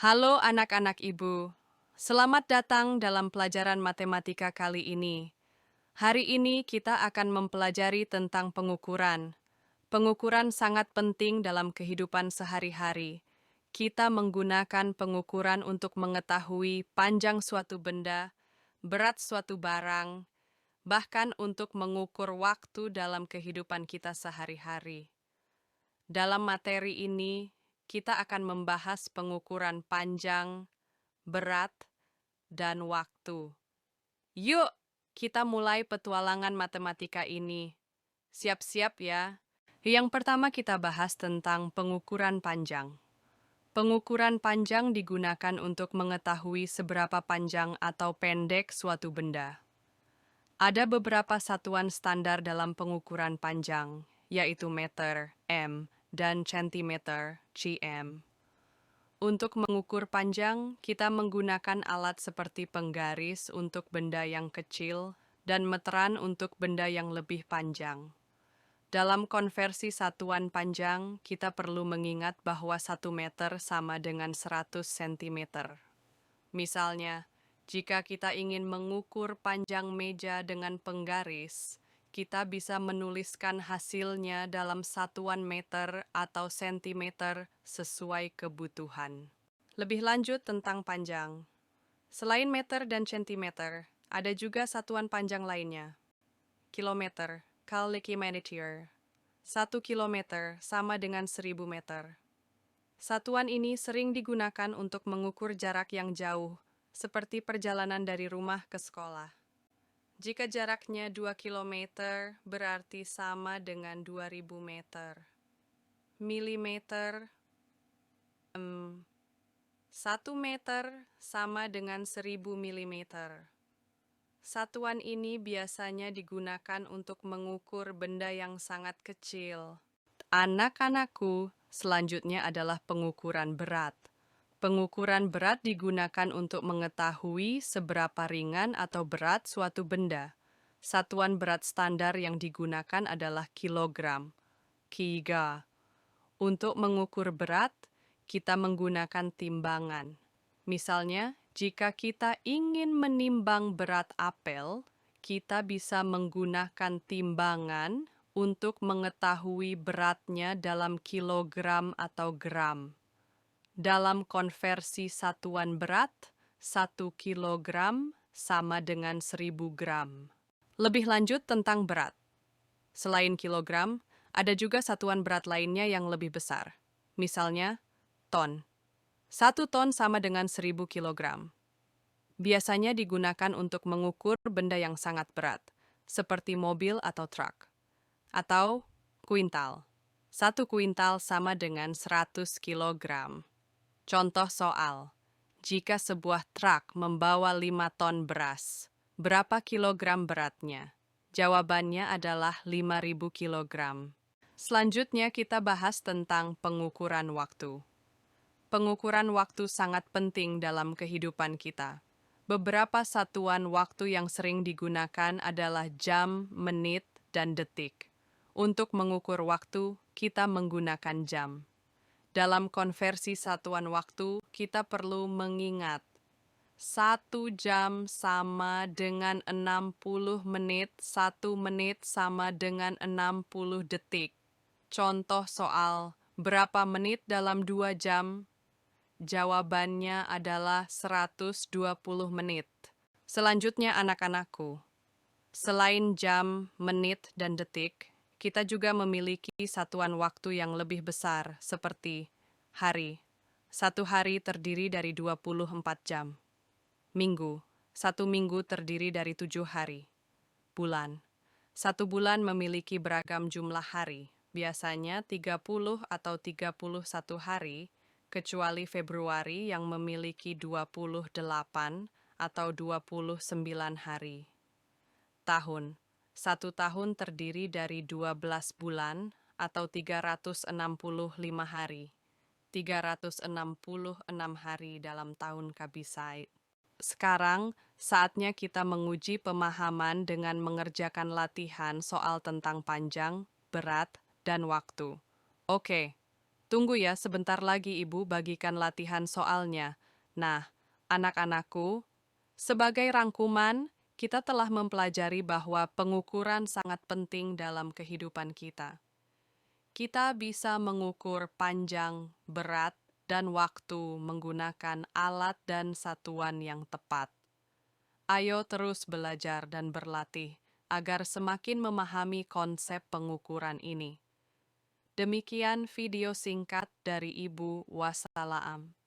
Halo anak-anak ibu, selamat datang dalam pelajaran matematika kali ini. Hari ini kita akan mempelajari tentang pengukuran. Pengukuran sangat penting dalam kehidupan sehari-hari. Kita menggunakan pengukuran untuk mengetahui panjang suatu benda, berat suatu barang, bahkan untuk mengukur waktu dalam kehidupan kita sehari-hari. Dalam materi ini, kita akan membahas pengukuran panjang, berat, dan waktu. Yuk, kita mulai petualangan matematika ini. Siap-siap ya. Yang pertama kita bahas tentang pengukuran panjang. Pengukuran panjang digunakan untuk mengetahui seberapa panjang atau pendek suatu benda. Ada beberapa satuan standar dalam pengukuran panjang, yaitu meter, m, dan centimeter, cm. Untuk mengukur panjang, kita menggunakan alat seperti penggaris untuk benda yang kecil dan meteran untuk benda yang lebih panjang. Dalam konversi satuan panjang, kita perlu mengingat bahwa 1 meter sama dengan 100 cm. Misalnya, jika kita ingin mengukur panjang meja dengan penggaris, kita bisa menuliskan hasilnya dalam satuan meter atau sentimeter sesuai kebutuhan. Lebih lanjut tentang panjang. Selain meter dan centimeter, ada juga satuan panjang lainnya. Kilometer, kilometer. 1 kilometer sama dengan 1000 meter. Satuan ini sering digunakan untuk mengukur jarak yang jauh, seperti perjalanan dari rumah ke sekolah. Jika jaraknya 2 kilometer, berarti sama dengan 2000 meter. Milimeter, 1 meter sama dengan 1000 milimeter. Satuan ini biasanya digunakan untuk mengukur benda yang sangat kecil. Anak-anakku, selanjutnya adalah pengukuran berat. Pengukuran berat digunakan untuk mengetahui seberapa ringan atau berat suatu benda. Satuan berat standar yang digunakan adalah kilogram, kiga. Untuk mengukur berat, kita menggunakan timbangan. Misalnya, jika kita ingin menimbang berat apel, kita bisa menggunakan timbangan untuk mengetahui beratnya dalam kilogram atau gram. Dalam konversi satuan berat, 1 kilogram sama dengan 1000 gram. Lebih lanjut tentang berat. Selain kilogram, ada juga satuan berat lainnya yang lebih besar. Misalnya, ton. 1 ton sama dengan 1000 kilogram. Biasanya digunakan untuk mengukur benda yang sangat berat, seperti mobil atau truk. Atau kuintal. 1 kuintal sama dengan 100 kilogram. Contoh soal, jika sebuah truk membawa 5 ton beras, berapa kilogram beratnya? Jawabannya adalah 5000 kilogram. Selanjutnya kita bahas tentang pengukuran waktu. Pengukuran waktu sangat penting dalam kehidupan kita. Beberapa satuan waktu yang sering digunakan adalah jam, menit, dan detik. Untuk mengukur waktu, kita menggunakan jam. Dalam konversi satuan waktu, kita perlu mengingat 1 jam sama dengan 60 menit, 1 menit sama dengan 60 detik. Contoh soal, berapa menit dalam 2 jam? Jawabannya adalah 120 menit. Selanjutnya anak-anakku, selain jam, menit, dan detik, kita juga memiliki satuan waktu yang lebih besar, seperti hari. 1 hari terdiri dari 24 jam. Minggu. 1 minggu terdiri dari 7 hari. Bulan. 1 bulan memiliki beragam jumlah hari, biasanya 30 atau 31 hari, kecuali Februari yang memiliki 28 atau 29 hari. Tahun. 1 tahun terdiri dari 12 bulan atau 365 hari. 366 hari dalam tahun Kabisai. Sekarang, saatnya kita menguji pemahaman dengan mengerjakan latihan soal tentang panjang, berat, dan waktu. Oke, Tunggu ya, sebentar lagi Ibu bagikan latihan soalnya. Nah, anak-anakku, sebagai rangkuman, kita telah mempelajari bahwa pengukuran sangat penting dalam kehidupan kita. Kita bisa mengukur panjang, berat, dan waktu menggunakan alat dan satuan yang tepat. Ayo terus belajar dan berlatih agar semakin memahami konsep pengukuran ini. Demikian video singkat dari Ibu. Wassalaam.